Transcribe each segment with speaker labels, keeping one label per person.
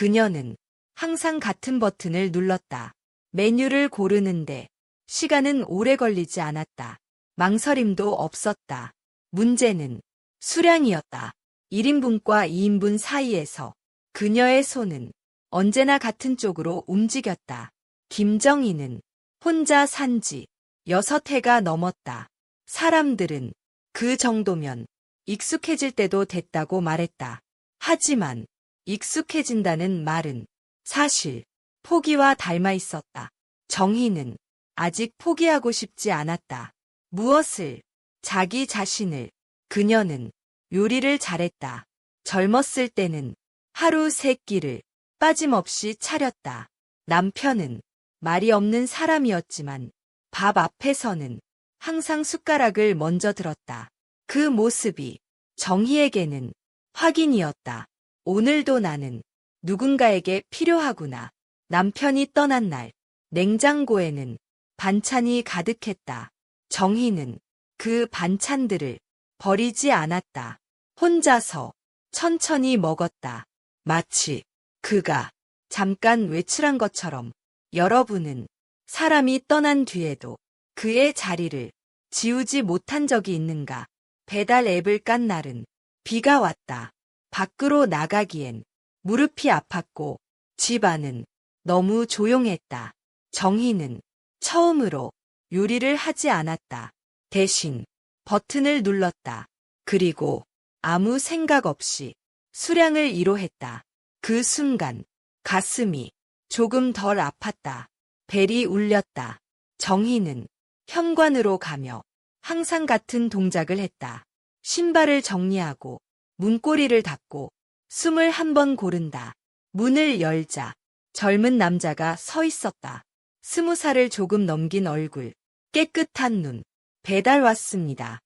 Speaker 1: 그녀는 항상 같은 버튼을 눌렀다. 메뉴를 고르는데 시간은 오래 걸리지 않았다. 망설임도 없었다. 문제는 수량이었다. 1인분과 2인분 사이에서 그녀의 손은 언제나 같은 쪽으로 움직였다. 김정희는 혼자 산 지 6해가 넘었다. 사람들은 그 정도면 익숙해질 때도 됐다고 말했다. 하지만 익숙해진다는 말은 사실 포기와 닮아 있었다. 정희는 아직 포기하고 싶지 않았다. 무엇을? 자기 자신을. 그녀는 요리를 잘했다. 젊었을 때는 하루 3끼를 빠짐없이 차렸다. 남편은 말이 없는 사람이었지만 밥 앞에서는 항상 숟가락을 먼저 들었다. 그 모습이 정희에게는 확인이었다. 오늘도 나는 누군가에게 필요하구나. 남편이 떠난 날, 냉장고에는 반찬이 가득했다. 정희는 그 반찬들을 버리지 않았다. 혼자서 천천히 먹었다. 마치 그가 잠깐 외출한 것처럼. 여러분은 사람이 떠난 뒤에도 그의 자리를 지우지 못한 적이 있는가? 배달 앱을 깐 날은 비가 왔다. 밖으로 나가기엔 무릎이 아팠고 집 안은 너무 조용했다. 정희는 처음으로 요리를 하지 않았다. 대신 버튼을 눌렀다. 그리고 아무 생각 없이 수량을 이로했다. 그 순간 가슴이 조금 덜 아팠다. 벨이 울렸다. 정희는 현관으로 가며 항상 같은 동작을 했다. 신발을 정리하고 문고리를 닫고 숨을 한 번 고른다. 문을 열자 젊은 남자가 서 있었다. 20살을 조금 넘긴 얼굴, 깨끗한 눈. 배달 왔습니다.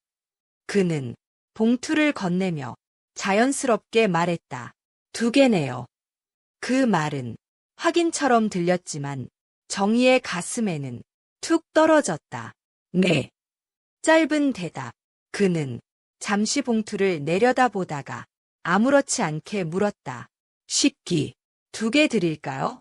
Speaker 1: 그는 봉투를 건네며 자연스럽게 말했다. 2개네요. 그 말은 확인처럼 들렸지만 정희의 가슴에는 툭 떨어졌다. 네. 짧은 대답. 그는 잠시 봉투를 내려다보다가 아무렇지 않게 물었다. 식기 2개 드릴까요?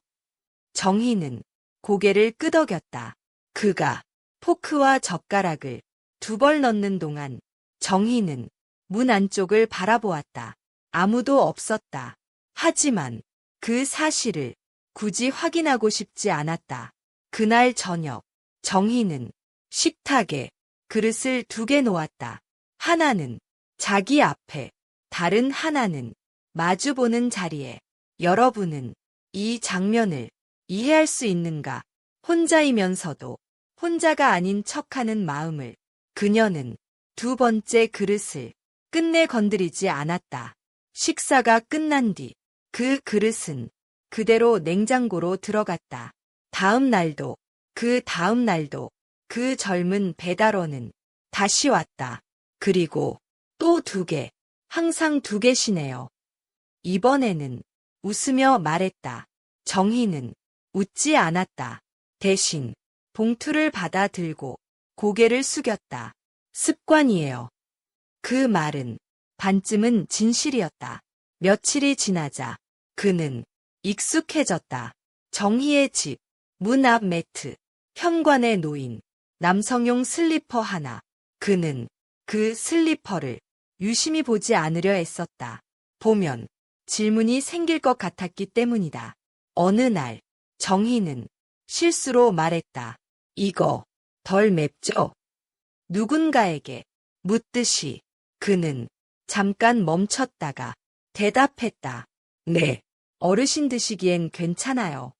Speaker 1: 정희는 고개를 끄덕였다. 그가 포크와 젓가락을 2벌 넣는 동안 정희는 문 안쪽을 바라보았다. 아무도 없었다. 하지만 그 사실을 굳이 확인하고 싶지 않았다. 그날 저녁, 정희는 식탁에 그릇을 2개 놓았다. 하나는 자기 앞에, 다른 하나는 마주보는 자리에. 여러분은 이 장면을 이해할 수 있는가? 혼자이면서도 혼자가 아닌 척하는 마음을. 그녀는 2번째 그릇을 끝내 건드리지 않았다. 식사가 끝난 뒤 그 그릇은 그대로 냉장고로 들어갔다. 다음 날도, 그 다음 날도 그 젊은 배달원은 다시 왔다. 그리고 또 2개, 항상 2개시네요. 이번에는 웃으며 말했다. 정희는 웃지 않았다. 대신 봉투를 받아 들고 고개를 숙였다. 습관이에요. 그 말은 반쯤은 진실이었다. 며칠이 지나자 그는 익숙해졌다. 정희의 집, 문 앞 매트, 현관에 놓인 남성용 슬리퍼 하나. 그는 그 슬리퍼를 유심히 보지 않으려 애썼다. 보면 질문이 생길 것 같았기 때문이다. 어느 날 정희는 실수로 말했다. 이거 덜 맵죠? 누군가에게 묻듯이. 그는 잠깐 멈췄다가 대답했다. 네, 어르신 드시기엔 괜찮아요.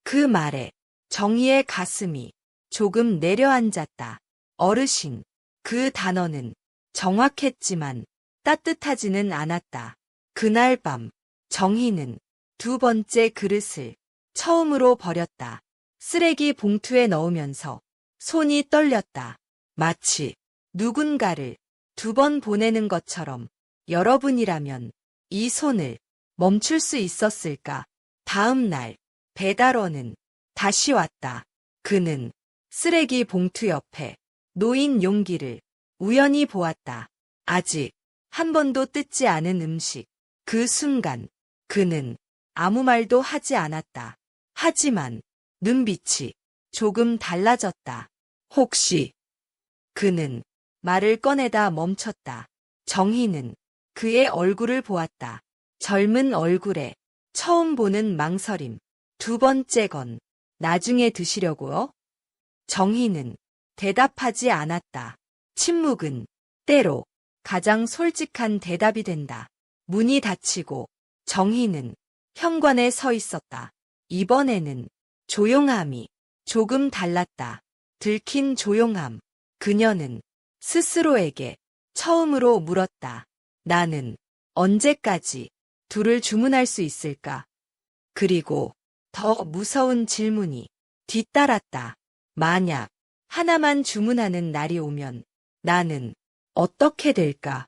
Speaker 1: 그 말에 정희의 가슴이 조금 내려앉았다. 어르신. 그 단어는 정확했지만 따뜻하지는 않았다. 그날 밤 정희는 2번째 그릇을 처음으로 버렸다. 쓰레기 봉투에 넣으면서 손이 떨렸다. 마치 누군가를 2번 보내는 것처럼. 여러분이라면 이 손을 멈출 수 있었을까? 다음 날 배달원은 다시 왔다. 그는 쓰레기 봉투 옆에 놓인 용기를 우연히 보았다. 아직 한 번도 뜯지 않은 음식. 그 순간 그는 아무 말도 하지 않았다. 하지만 눈빛이 조금 달라졌다. 혹시 그는 말을 꺼내다 멈췄다. 정희는 그의 얼굴을 보았다. 젊은 얼굴에 처음 보는 망설임. 두 번째 건 나중에 드시려고요? 정희는 대답하지 않았다. 침묵은 때로 가장 솔직한 대답이 된다. 문이 닫히고 정희는 현관에 서 있었다. 이번에는 조용함이 조금 달랐다. 들킨 조용함. 그녀는 스스로에게 처음으로 물었다. 나는 언제까지 둘을 주문할 수 있을까? 그리고 더 무서운 질문이 뒤따랐다. 만약 하나만 주문하는 날이 오면 나는 어떻게 될까?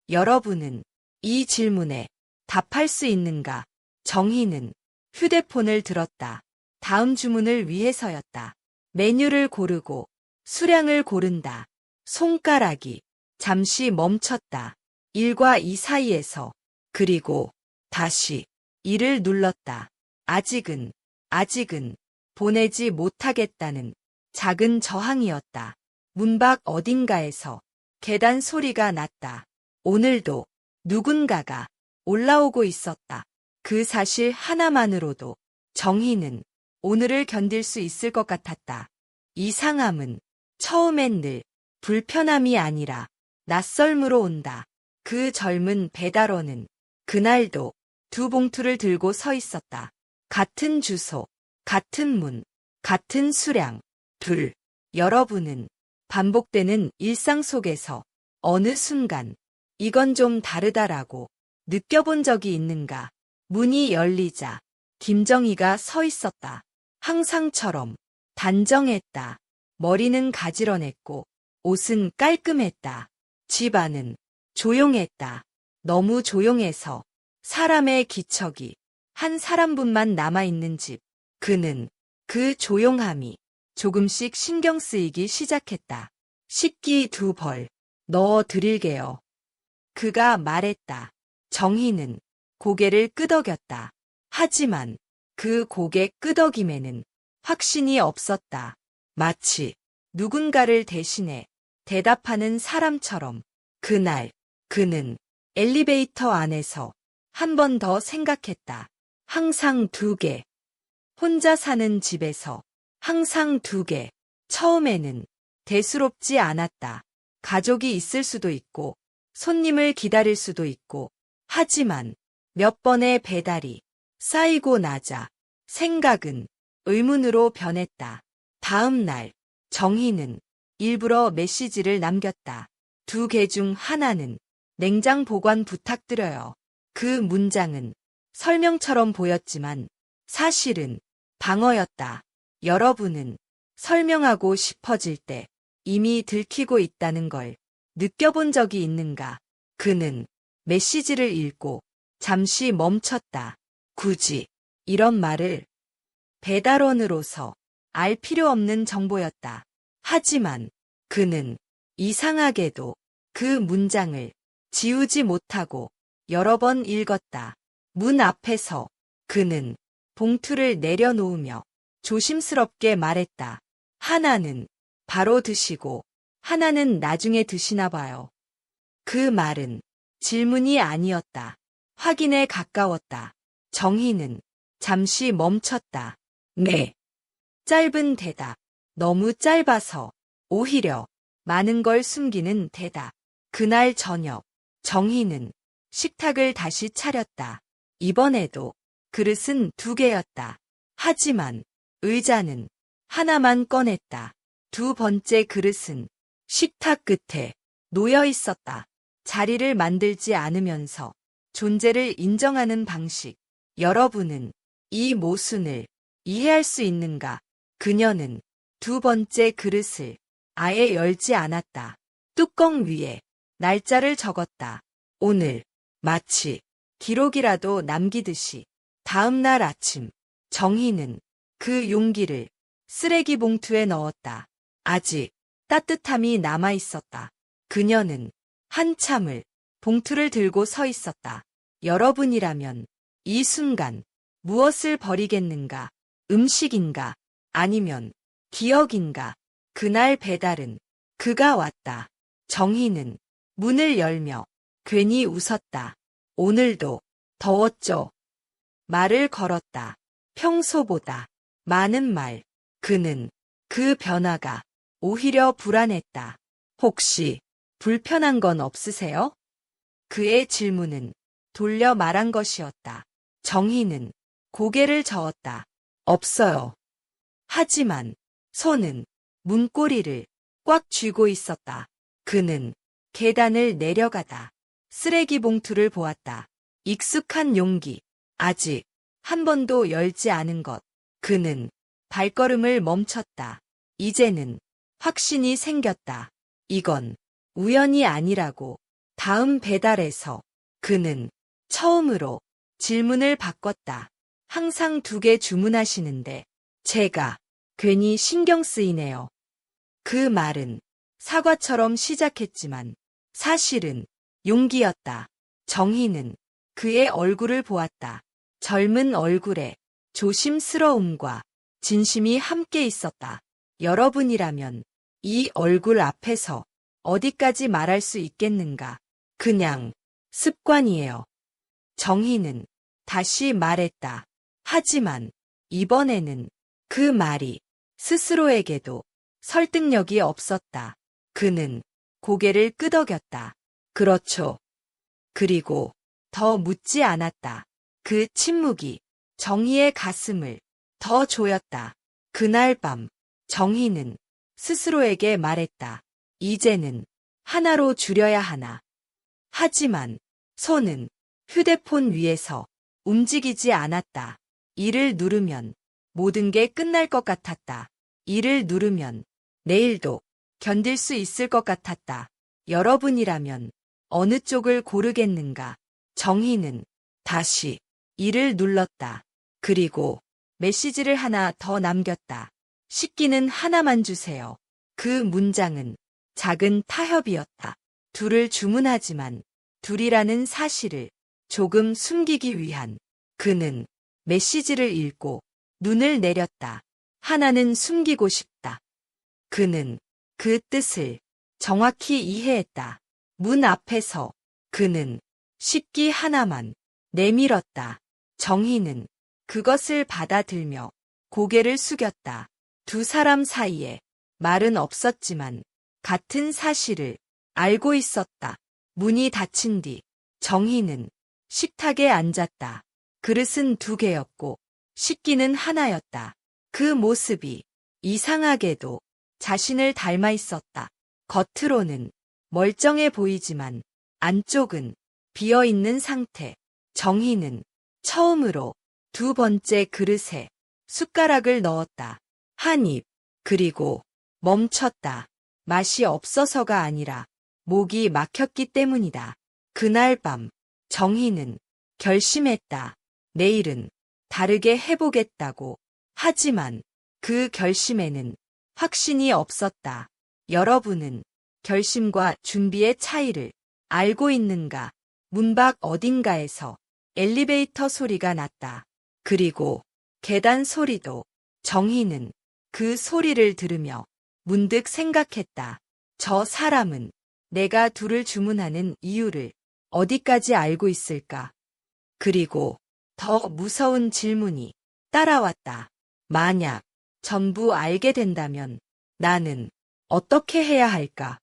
Speaker 1: 여러분은 이 질문에 답할 수 있는가? 정희는 휴대폰을 들었다. 다음 주문을 위해서였다. 메뉴를 고르고 수량을 고른다. 손가락이 잠시 멈췄다. 1과 2 사이에서. 그리고 다시 2를 눌렀다. 아직은 보내지 못하겠다는 작은 저항이었다. 문 밖 어딘가에서 계단 소리가 났다. 오늘도 누군가가 올라오고 있었다. 그 사실 하나만으로도 정희는 오늘을 견딜 수 있을 것 같았다. 이상함은 처음엔 늘 불편함이 아니라 낯설므로 온다. 그 젊은 배달원은 그날도 두 봉투를 들고 서 있었다. 같은 주소, 같은 문, 같은 수량. 여러분은 반복되는 일상 속에서 어느 순간 이건 좀 다르다라고 느껴본 적이 있는가? 문이 열리자 김정희가 서 있었다. 항상처럼 단정했다. 머리는 가지런했고 옷은 깔끔했다. 집 안은 조용했다. 너무 조용해서 사람의 기척이 한 사람분만 남아있는 집. 그는 그 조용함이 조금씩 신경 쓰이기 시작했다. 식기 2벌 넣어 드릴게요. 그가 말했다. 정희는 고개를 끄덕였다. 하지만 그 고개 끄덕임에는 확신이 없었다. 마치 누군가를 대신해 대답하는 사람처럼. 그날 그는 엘리베이터 안에서 한 번 더 생각했다. 항상 2개. 혼자 사는 집에서 항상 2개. 처음에는 대수롭지 않았다. 가족이 있을 수도 있고 손님을 기다릴 수도 있고. 하지만 몇 번의 배달이 쌓이고 나자 생각은 의문으로 변했다. 다음 날 정희는 일부러 메시지를 남겼다. 2개 중 하나는 냉장 보관 부탁드려요. 그 문장은 설명처럼 보였지만 사실은 방어였다. 여러분은 설명하고 싶어질 때 이미 들키고 있다는 걸 느껴본 적이 있는가? 그는 메시지를 읽고 잠시 멈췄다. 굳이 이런 말을 배달원으로서 알 필요 없는 정보였다. 하지만 그는 이상하게도 그 문장을 지우지 못하고 여러 번 읽었다. 문 앞에서 그는 봉투를 내려놓으며 조심스럽게 말했다. 하나는 바로 드시고 하나는 나중에 드시나 봐요. 그 말은 질문이 아니었다. 확인에 가까웠다. 정희는 잠시 멈췄다. 네. 짧은 대답. 너무 짧아서 오히려 많은 걸 숨기는 대답. 그날 저녁 정희는 식탁을 다시 차렸다. 이번에도 그릇은 2개였다. 하지만 의자는 하나만 꺼냈다. 2번째 그릇은 식탁 끝에 놓여 있었다. 자리를 만들지 않으면서 존재를 인정하는 방식. 여러분은 이 모순을 이해할 수 있는가? 그녀는 2번째 그릇을 아예 열지 않았다. 뚜껑 위에 날짜를 적었다. 오늘. 마치 기록이라도 남기듯이. 다음 날 아침 정희는 그 용기를 쓰레기 봉투에 넣었다. 아직 따뜻함이 남아 있었다. 그녀는 한참을 봉투를 들고 서 있었다. 여러분이라면 이 순간 무엇을 버리겠는가? 음식인가? 아니면 기억인가? 그날 배달은 그가 왔다. 정희는 문을 열며 괜히 웃었다. 오늘도 더웠죠? 말을 걸었다. 평소보다 많은 말. 그는 그 변화가 오히려 불안했다. 혹시 불편한 건 없으세요? 그의 질문은 돌려 말한 것이었다. 정희는 고개를 저었다. 없어요. 하지만 손은 문고리를 꽉 쥐고 있었다. 그는 계단을 내려가다 쓰레기 봉투를 보았다. 익숙한 용기, 아직 한 번도 열지 않은 것. 그는 발걸음을 멈췄다. 이제는 확신이 생겼다. 이건 우연이 아니라고. 다음 배달에서 그는 처음으로 질문을 바꿨다. 항상 2개 주문하시는데 제가 괜히 신경 쓰이네요. 그 말은 사과처럼 시작했지만 사실은 용기였다. 정희는 그의 얼굴을 보았다. 젊은 얼굴에 조심스러움과 진심이 함께 있었다. 여러분이라면 이 얼굴 앞에서 어디까지 말할 수 있겠는가? 그냥 습관이에요. 정희는 다시 말했다. 하지만 이번에는 그 말이 스스로에게도 설득력이 없었다. 그는 고개를 끄덕였다. 그렇죠. 그리고 더 묻지 않았다. 그 침묵이 정희의 가슴을 더 조였다. 그날 밤 정희는 스스로에게 말했다. 이제는 하나로 줄여야 하나. 하지만 손은 휴대폰 위에서 움직이지 않았다. 이를 누르면 모든 게 끝날 것 같았다. 이를 누르면 내일도 견딜 수 있을 것 같았다. 여러분이라면 어느 쪽을 고르겠는가? 정희는 다시 이를 눌렀다. 그리고 메시지를 하나 더 남겼다. 식기는 하나만 주세요. 그 문장은 작은 타협이었다. 2를 주문하지만 2이라는 사실을 조금 숨기기 위한. 그는 메시지를 읽고 눈을 내렸다. 하나는 숨기고 싶다. 그는 그 뜻을 정확히 이해했다. 문 앞에서 그는 식기 하나만 내밀었다. 정희는 그것을 받아들며 고개를 숙였다. 2 사람 사이에 말은 없었지만 같은 사실을 알고 있었다. 문이 닫힌 뒤 정희는 식탁에 앉았다. 그릇은 2개였고 식기는 하나였다. 그 모습이 이상하게도 자신을 닮아 있었다. 겉으로는 멀쩡해 보이지만 안쪽은 비어있는 상태. 정희는 처음으로 2번째 그릇에 숟가락을 넣었다. 한 입, 그리고 멈췄다. 맛이 없어서가 아니라 목이 막혔기 때문이다. 그날 밤 정희는 결심했다. 내일은 다르게 해보겠다고. 하지만 그 결심에는 확신이 없었다. 여러분은 결심과 준비의 차이를 알고 있는가? 문 밖 어딘가에서 엘리베이터 소리가 났다. 그리고 계단 소리도. 정희는 그 소리를 들으며 문득 생각했다. 저 사람은 내가 2를 주문하는 이유를 어디까지 알고 있을까? 그리고 더 무서운 질문이 따라왔다. 만약 전부 알게 된다면 나는 어떻게 해야 할까?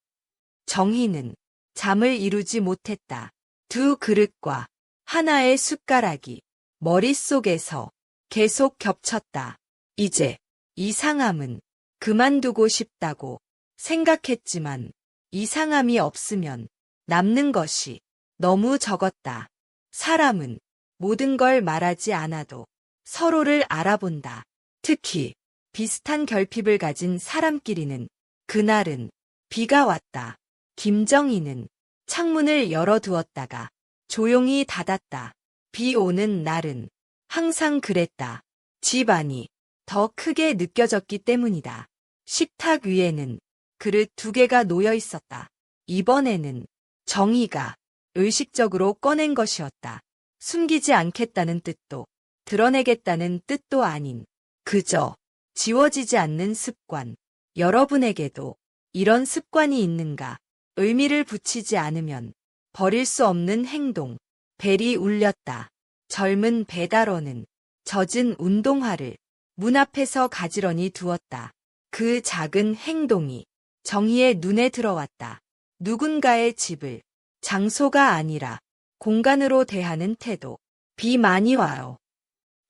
Speaker 1: 정희는 잠을 이루지 못했다. 2 그릇과 하나의 숟가락이 머릿속에서 계속 겹쳤다. 이제 이상함은 그만두고 싶다고 생각했지만 이상함이 없으면 남는 것이 너무 적었다. 사람은 모든 걸 말하지 않아도 서로를 알아본다. 특히 비슷한 결핍을 가진 사람끼리는. 그날은 비가 왔다. 김정희는 창문을 열어두었다가 조용히 닫았다. 비 오는 날은 항상 그랬다. 집 안이 더 크게 느껴졌기 때문이다. 식탁 위에는 그릇 2개가 놓여 있었다. 이번에는 정희가 의식적으로 꺼낸 것이었다. 숨기지 않겠다는 뜻도 드러내겠다는 뜻도 아닌 그저 지워지지 않는 습관. 여러분에게도 이런 습관이 있는가? 의미를 붙이지 않으면 버릴 수 없는 행동. 벨이 울렸다. 젊은 배달원은 젖은 운동화를 문 앞에서 가지런히 두었다. 그 작은 행동이 정희의 눈에 들어왔다. 누군가의 집을 장소가 아니라 공간으로 대하는 태도. 비 많이 와요.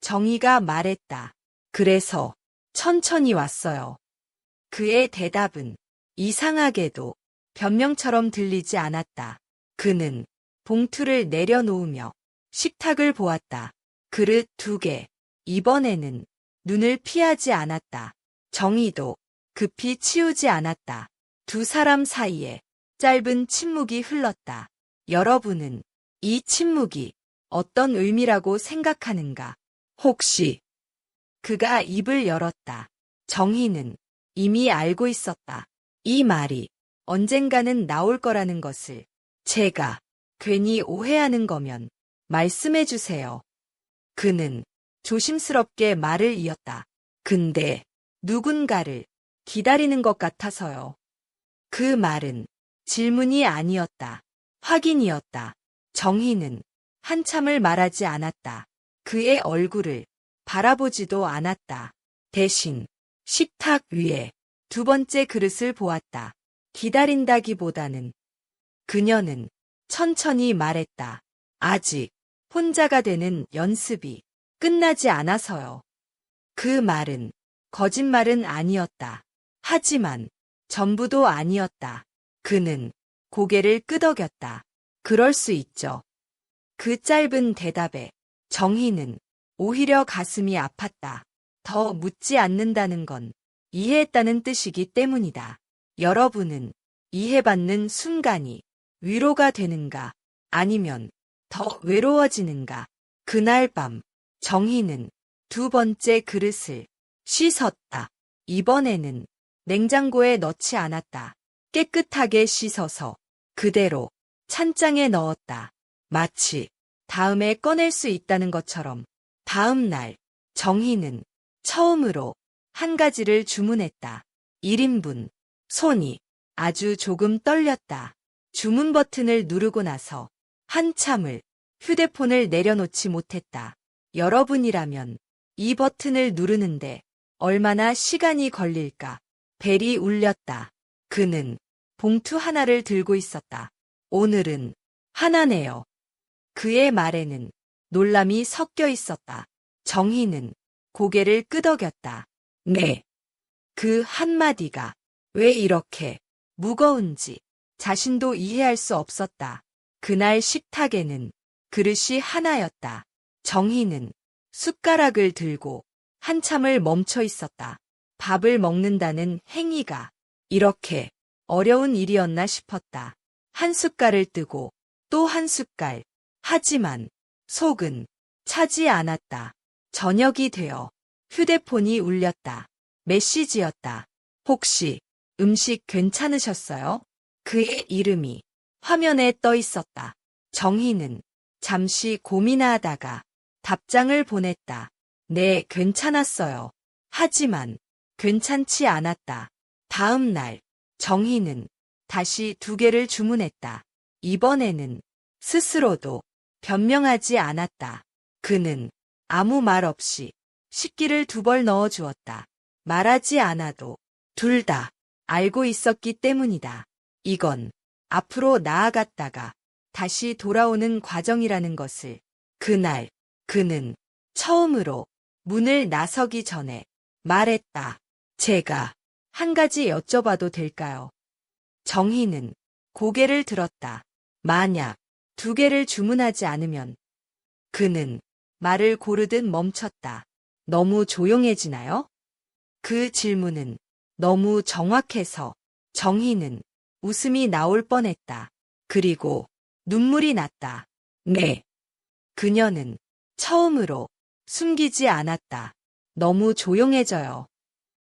Speaker 1: 정희가 말했다. 그래서 천천히 왔어요. 그의 대답은 이상하게도 변명처럼 들리지 않았다. 그는 봉투를 내려놓으며 식탁을 보았다. 그릇 2개. 이번에는 눈을 피하지 않았다. 정희도 급히 치우지 않았다. 두 사람 사이에 짧은 침묵이 흘렀다. 여러분은 이 침묵이 어떤 의미라고 생각하는가? 혹시 그가 입을 열었다. 정희는 이미 알고 있었다. 이 말이 언젠가는 나올 거라는 것을. 제가 괜히 오해하는 거면 말씀해 주세요. 그는 조심스럽게 말을 이었다. 근데 누군가를 기다리는 것 같아서요. 그 말은 질문이 아니었다. 확인이었다. 정희는 한참을 말하지 않았다. 그의 얼굴을 바라보지도 않았다. 대신 식탁 위에 2번째 그릇을 보았다. 기다린다기보다는 그녀는 천천히 말했다. 아직 혼자가 되는 연습이 끝나지 않아서요. 그 말은 거짓말은 아니었다. 하지만 전부도 아니었다. 그는 고개를 끄덕였다. 그럴 수 있죠. 그 짧은 대답에 정희는 오히려 가슴이 아팠다. 더 묻지 않는다는 건 이해했다는 뜻이기 때문이다. 여러분은 이해받는 순간이 위로가 되는가? 아니면 더 외로워지는가? 그날 밤 정희는 2번째 그릇을 씻었다. 이번에는 냉장고에 넣지 않았다. 깨끗하게 씻어서 그대로 찬장에 넣었다. 마치 다음에 꺼낼 수 있다는 것처럼. 다음 날 정희는 처음으로 한 가지를 주문했다. 1인분. 손이 아주 조금 떨렸다. 주문 버튼을 누르고 나서 한참을 휴대폰을 내려놓지 못했다. 여러분이라면 이 버튼을 누르는데 얼마나 시간이 걸릴까? 벨이 울렸다. 그는 봉투 하나를 들고 있었다. 오늘은 하나네요. 그의 말에는 놀람이 섞여 있었다. 정희는 고개를 끄덕였다. 네. 그 한마디가 왜 이렇게 무거운지 자신도 이해할 수 없었다. 그날 식탁에는 그릇이 하나였다. 정희는 숟가락을 들고 한참을 멈춰 있었다. 밥을 먹는다는 행위가 이렇게 어려운 일이었나 싶었다. 한 숟갈을 뜨고 또 한 숟갈. 하지만 속은 차지 않았다. 저녁이 되어 휴대폰이 울렸다. 메시지였다. 혹시 음식 괜찮으셨어요? 그의 이름이 화면에 떠 있었다. 정희는 잠시 고민하다가 답장을 보냈다. 네, 괜찮았어요. 하지만 괜찮지 않았다. 다음 날 정희는 다시 2개를 주문했다. 이번에는 스스로도 변명하지 않았다. 그는 아무 말 없이 식기를 2벌 넣어 주었다. 말하지 않아도 둘 다 알고 있었기 때문이다. 이건 앞으로 나아갔다가 다시 돌아오는 과정이라는 것을. 그날 그는 처음으로 문을 나서기 전에 말했다. 제가 한 가지 여쭤봐도 될까요? 정희는 고개를 들었다. 만약 2개를 주문하지 않으면. 그는 말을 고르듯 멈췄다. 너무 조용해지나요? 그 질문은 너무 정확해서 정희는 웃음이 나올 뻔했다. 그리고 눈물이 났다. 네. 그녀는 처음으로 숨기지 않았다. 너무 조용해져요.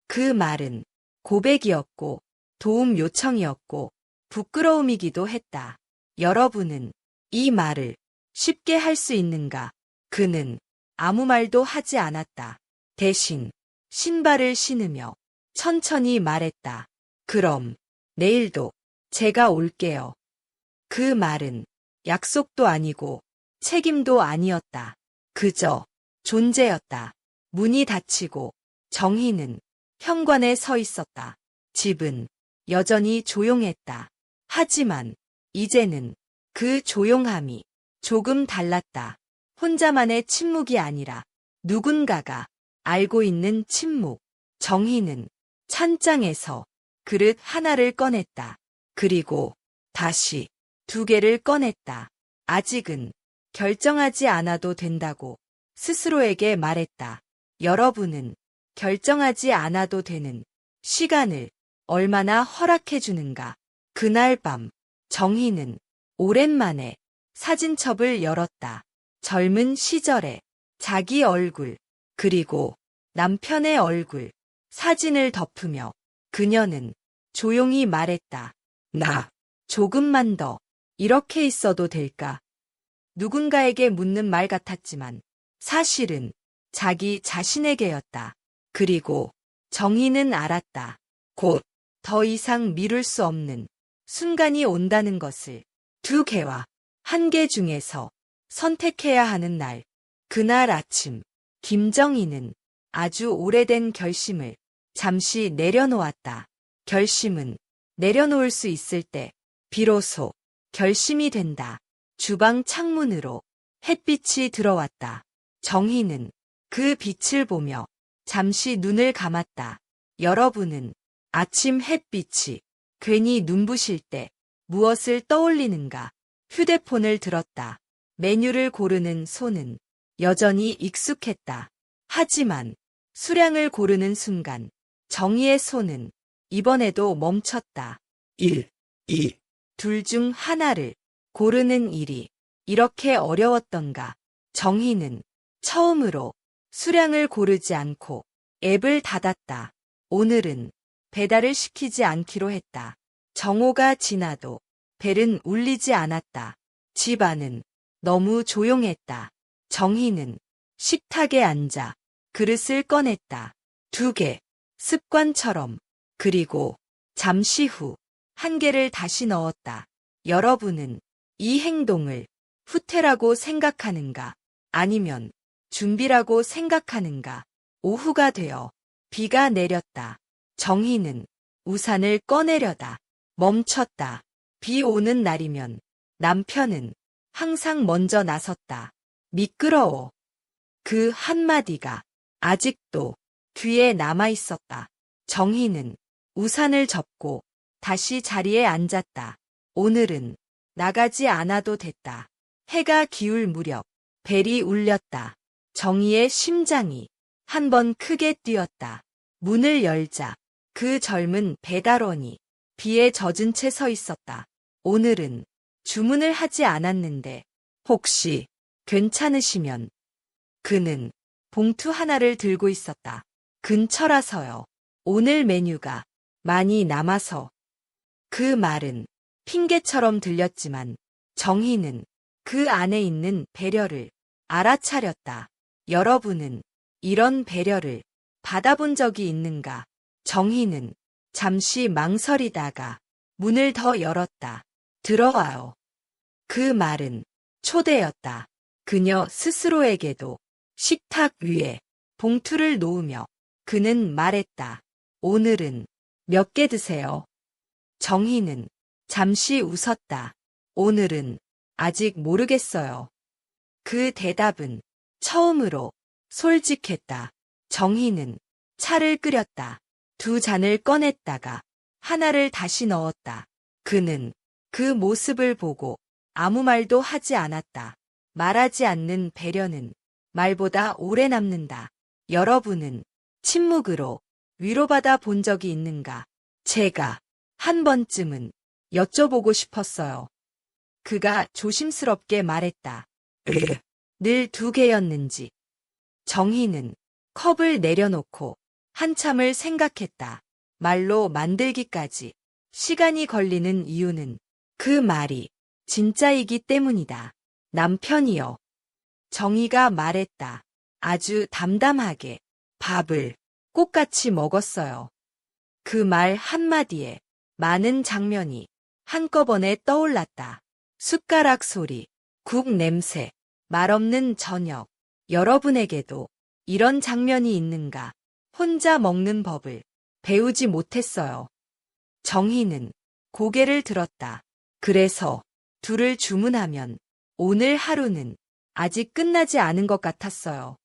Speaker 1: 그 말은 고백이었고 도움 요청이었고 부끄러움이기도 했다. 여러분은 이 말을 쉽게 할 수 있는가? 그는 아무 말도 하지 않았다. 대신 신발을 신으며 천천히 말했다. 그럼 내일도 제가 올게요. 그 말은 약속도 아니고 책임도 아니었다. 그저 존재였다. 문이 닫히고 정희는 현관에 서 있었다. 집은 여전히 조용했다. 하지만 이제는 그 조용함이 조금 달랐다. 혼자만의 침묵이 아니라 누군가가 알고 있는 침묵. 정희는 찬장에서 그릇 하나를 꺼냈다. 그리고 다시 2개를 꺼냈다. 아직은 결정하지 않아도 된다고 스스로에게 말했다. 여러분은 결정하지 않아도 되는 시간을 얼마나 허락해 주는가. 그날 밤 정희는 오랜만에 사진첩을 열었다. 젊은 시절의 자기 얼굴, 그리고 남편의 얼굴, 사진을 덮으며 그녀는 조용히 말했다. 나 조금만 더 이렇게 있어도 될까? 누군가에게 묻는 말 같았지만 사실은 자기 자신에게였다. 그리고 정희는 알았다. 곧 더 이상 미룰 수 없는 순간이 온다는 것을. 2개와 1개 중에서 선택해야 하는 날. 그날 아침 김정희는 아주 오래된 결심을 잠시 내려놓았다. 결심은 내려놓을 수 있을 때 비로소 결심이 된다. 주방 창문으로 햇빛이 들어왔다. 정희는 그 빛을 보며 잠시 눈을 감았다. 여러분은 아침 햇빛이 괜히 눈부실 때 무엇을 떠올리는가? 휴대폰을 들었다. 메뉴를 고르는 손은 여전히 익숙했다. 하지만 수량을 고르는 순간 정희의 손은 이번에도 멈췄다. 1, 2. 둘 중 하나를 고르는 일이 이렇게 어려웠던가. 정희는 처음으로 수량을 고르지 않고 앱을 닫았다. 오늘은 배달을 시키지 않기로 했다. 정오가 지나도 벨은 울리지 않았다. 집 안은 너무 조용했다. 정희는 식탁에 앉아 그릇을 꺼냈다. 2개, 습관처럼. 그리고 잠시 후 1개를 다시 넣었다. 여러분은 이 행동을 후퇴라고 생각하는가? 아니면 준비라고 생각하는가? 오후가 되어 비가 내렸다. 정희는 우산을 꺼내려다 멈췄다. 비 오는 날이면 남편은 항상 먼저 나섰다. 미끄러워. 그 한마디가 아직도 귀에 남아 있었다. 정희는 우산을 접고 다시 자리에 앉았다. 오늘은 나가지 않아도 됐다. 해가 기울 무렵 벨이 울렸다. 정희의 심장이 한 번 크게 뛰었다. 문을 열자 그 젊은 배달원이 비에 젖은 채 서 있었다. 오늘은 주문을 하지 않았는데 혹시 괜찮으시면. 그는 봉투 하나를 들고 있었다. 근처라서요. 오늘 메뉴가 많이 남아서. 그 말은 핑계처럼 들렸지만 정희는 그 안에 있는 배려를 알아차렸다. 여러분은 이런 배려를 받아본 적이 있는가? 정희는 잠시 망설이다가 문을 더 열었다. 들어와요. 그 말은 초대였다. 그녀 스스로에게도. 식탁 위에 봉투를 놓으며 그는 말했다. 오늘은 몇 개 드세요? 정희는 잠시 웃었다. 오늘은 아직 모르겠어요. 그 대답은 처음으로 솔직했다. 정희는 차를 끓였다. 2잔을 꺼냈다가 하나를 다시 넣었다. 그는 그 모습을 보고 아무 말도 하지 않았다. 말하지 않는 배려는 말보다 오래 남는다. 여러분은 침묵으로 위로받아 본 적이 있는가? 제가 한 번쯤은 여쭤보고 싶었어요. 그가 조심스럽게 말했다. 늘 2개였는지. 정희는 컵을 내려놓고 한참을 생각했다. 말로 만들기까지 시간이 걸리는 이유는 그 말이 진짜이기 때문이다. 남편이여. 정희가 말했다. 아주 담담하게 밥을 꽃같이 먹었어요. 그 말 한마디에 많은 장면이 한꺼번에 떠올랐다. 숟가락 소리, 국 냄새, 말없는 저녁. 여러분에게도 이런 장면이 있는가? 혼자 먹는 법을 배우지 못했어요. 정희는 고개를 들었다. 그래서 둘을 주문하면 오늘 하루는 아직 끝나지 않은 것 같았어요.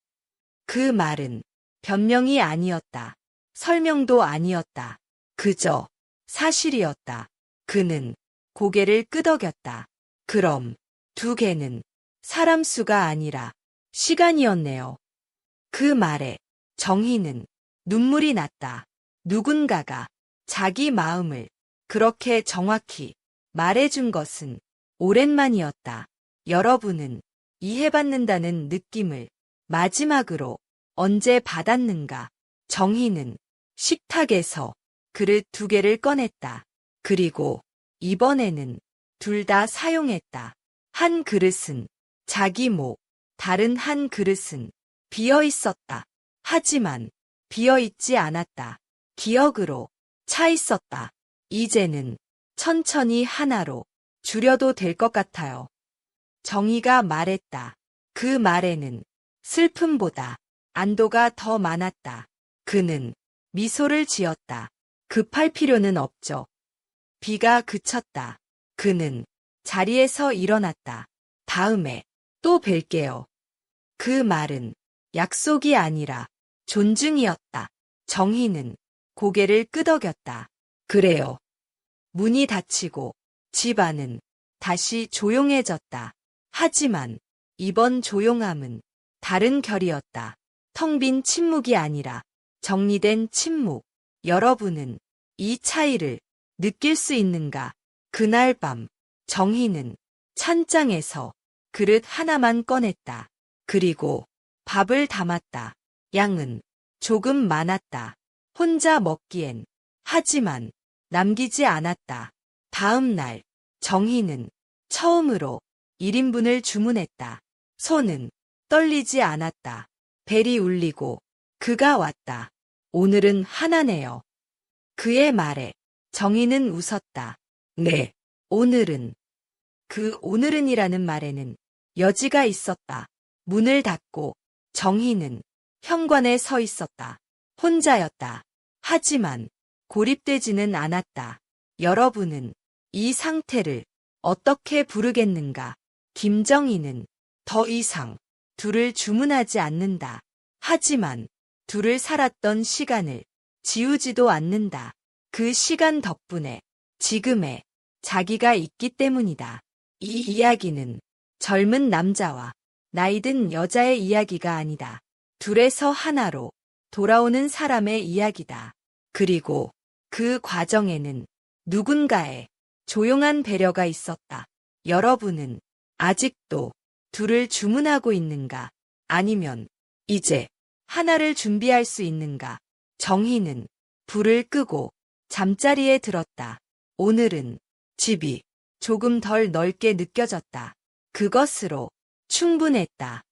Speaker 1: 그 말은 변명이 아니었다. 설명도 아니었다. 그저 사실이었다. 그는 고개를 끄덕였다. 그럼 두 개는 사람 수가 아니라 시간이었네요. 그 말에 정희는 눈물이 났다. 누군가가 자기 마음을 그렇게 정확히 말해준 것은 오랜만이었다. 여러분은 이해받는다는 느낌을 마지막으로 언제 받았는가? 정희는 식탁에서 그릇 두 개를 꺼냈다. 그리고 이번에는 둘 다 사용했다. 한 그릇은 자기 목, 다른 한 그릇은 비어 있었다. 하지만 비어 있지 않았다. 기억으로 차 있었다. 이제는 천천히 하나로 줄여도 될 것 같아요. 정희가 말했다. 그 말에는 슬픔보다 안도가 더 많았다. 그는 미소를 지었다. 급할 필요는 없죠. 비가 그쳤다. 그는 자리에서 일어났다. 다음에 또 뵐게요. 그 말은 약속이 아니라 존중이었다. 정희는 고개를 끄덕였다. 그래요. 문이 닫히고 집안은 다시 조용해졌다. 하지만 이번 조용함은 다른 결이었다. 텅 빈 침묵이 아니라 정리된 침묵. 여러분은 이 차이를 느낄 수 있는가? 그날 밤 정희는 찬장에서 그릇 하나만 꺼냈다. 그리고 밥을 담았다. 양은 조금 많았다. 혼자 먹기엔. 하지만 남기지 않았다. 다음 날 정희는 처음으로 1인분을 주문했다. 손은 떨리지 않았다. 벨이 울리고 그가 왔다. 오늘은 하나네요. 그의 말에 정희는 웃었다. 네, 오늘은. 그 오늘은이라는 말에는 여지가 있었다. 문을 닫고 정희는 현관에 서 있었다. 혼자였다. 하지만 고립되지는 않았다. 여러분은 이 상태를 어떻게 부르겠는가? 김정희는 더 이상 둘을 주문하지 않는다. 하지만 둘을 살았던 시간을 지우지도 않는다. 그 시간 덕분에 지금의 자기가 있기 때문이다. 이 이야기는 젊은 남자와 나이든 여자의 이야기가 아니다. 둘에서 하나로 돌아오는 사람의 이야기다. 그리고 그 과정에는 누군가의 조용한 배려가 있었다. 여러분은 아직도 둘을 주문하고 있는가? 아니면 이제 하나를 준비할 수 있는가? 정희는 불을 끄고 잠자리에 들었다. 오늘은 집이 조금 덜 넓게 느껴졌다. 그것으로 충분했다.